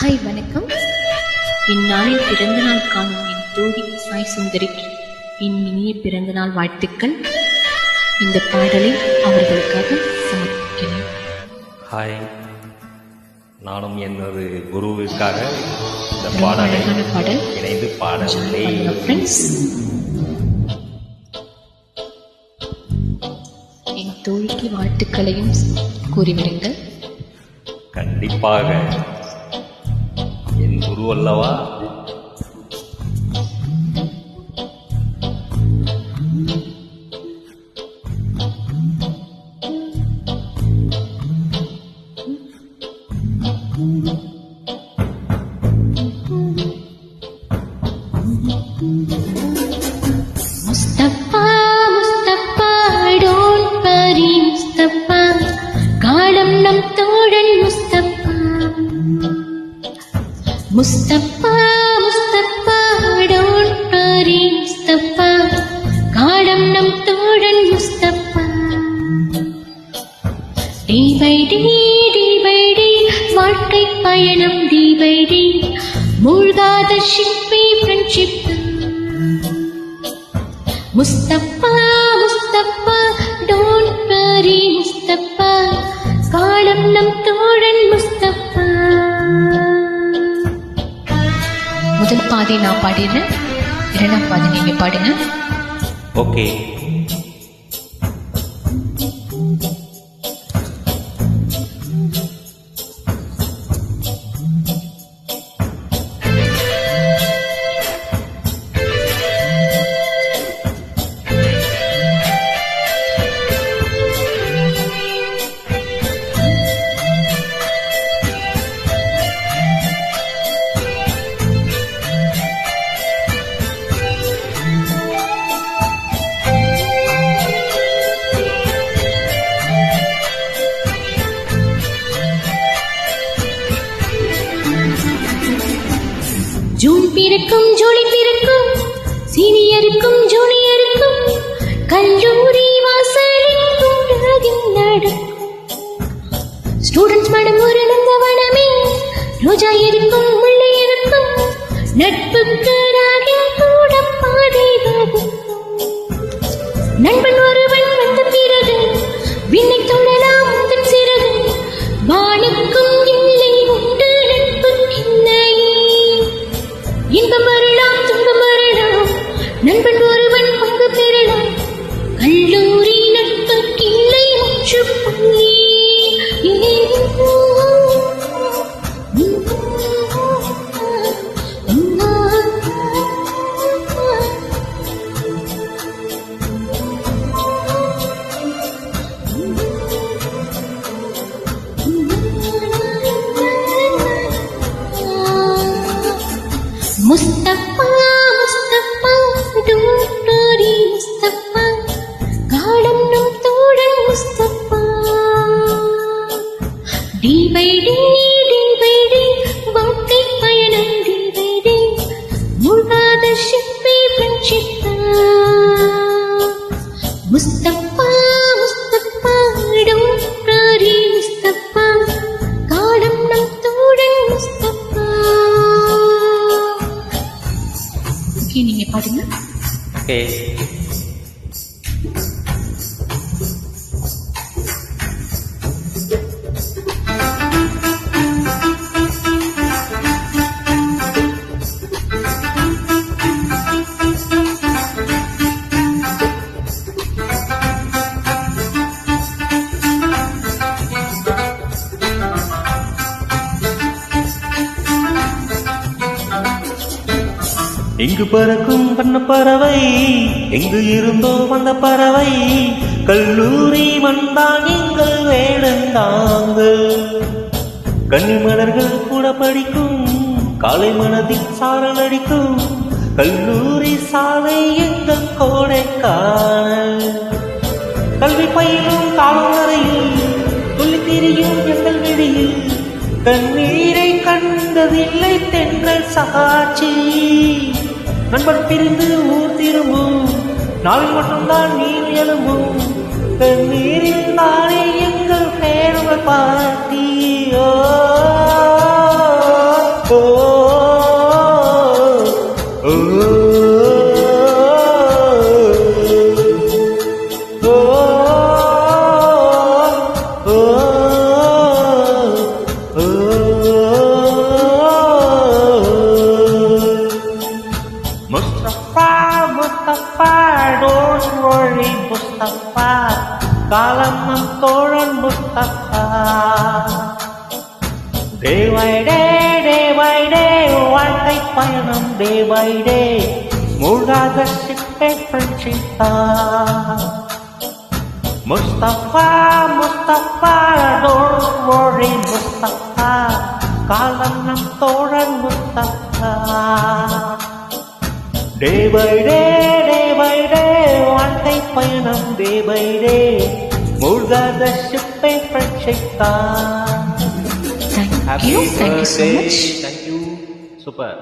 Hi வணக்கம். இந்நாளில் பிறந்தநாள் காணும் என் தோழி சாய் சுந்தரிக்கு என் இனிய பிறந்தநாள் வாழ்த்துக்கள். இந்த பாடலை அவர்களுக்காக சமர்ப்பிக்கிறேன். ஹாய், நானும் என்னொரு குருவிற்காக இந்த பாடலை இணைந்து பாடவில்லை. என் தோழிக்கு வாழ்த்துக்களையும் கூறிவிடுங்கள். கண்டிப்பாக, என் குரு அல்லவா. முஸ்தபா முஸ்தபா டோன்ட் வரி முஸ்தபா, காலம் நம் தோழன் முஸ்தபா. முஸ்தபா முஸ்தபா டோன்ட் வரி முஸ்தபா, காலம் நம் தோழன் முஸ்தபா. டே பை டே வாழ்க்கை பயணம் டே பை டே, மூழ்காத ஷிப்பே friendship. Mustafa Mustafa don't worry Mustafa, காலம் நம் தோழன் முஸ்தபா. முதல் பாதி நான் பாடிடுறேன், இரண்டாம் பாதி நீங்க பாடுங்க. ஓகே. ஜூன் பிறக்கும் ஜூலி பிறக்கும், சீனியருக்கும் ஜூனியருக்கும், கல்லூரி வாசலில் கொண்டாடும் நடக்கும். ஸ்டூடெண்ட்ஸ் மனம் ஒரு நந்தவனமே, ரோஜா இருக்கும் முல்லை இருக்கும், நட்புக்கு ராகில் கூட பாதை வகுக்கும். நண்பன் ஒருவன் வந்த பிறகு விண்ணை தொடலாம் உந்தன் சிறகு, வானுக்கும் இல்லை உண்டு நட்புக்கில்லை. இன்பம் வரலாம் துன்பம் வரலாம், நண்பன் ஒருவன் பங்கு பெறலாம், கல்லூரி நட்புக்கில்லை முற்றுப்புள்ளி. முஸ்தபா முஸ்தபா டோன்ட் வரி முஸ்தபா, காலம் நம் தோழன் முஸ்தபா. டே பை டே வாழ்க்கை பயணம் டே பை டே, மூழ்காத ஷிப்பே friendship. Mustafa Mustafa don't worry Mustafa, காலம் நம் தோழன் முஸ்தபா. நீங்க பாடுங்க. ஓகே. எங்கு பறக்கும் பண்ண பறவை, எங்கு இருந்தோ வந்த பறவை, கல்லூரி மண்தான் எங்கள் வேடந்தாங்க. கன்னிமலர்கள் கூட படிக்கும், காலை மனதில் சாரல் அடிக்கும், கல்லூரி சாலை எங்கள் கோடைக்கான. கல்வி பயிலும் காலம் வரையில் துள்ளி திரியும் எங்கள் வெளியில், கண்ணீரை கண்டதில்லை தென்றல் சாட்சி. நண்பன் பிரிந்து ஊர் திரும்பும் நாள் மட்டும்தான் நீர் எழும்பும், கண்ணீரில் தானே எங்கள் பேருவ பாட்டியோ. வழி முஸ்தபா, காலம் நம் தோழன் முஸ்தபா. டே பை டே வாழ்க்கை பயணம் டே பை டே, மூழ்காத சிப்பை ஃப்ரெண்ட்ஷிப்பா. முஸ்தபா முஸ்தபா டோன்ட் வரி முஸ்தபா, காலம் நம் தோழன் முஸ்தபா. டே பை டே வாழ்க்கை பயணம் டே பை டே, மூழ்காத சிப்பை ஃப்ரெண்ட்ஷிப்பா. Thank you so much. Thank you. Super.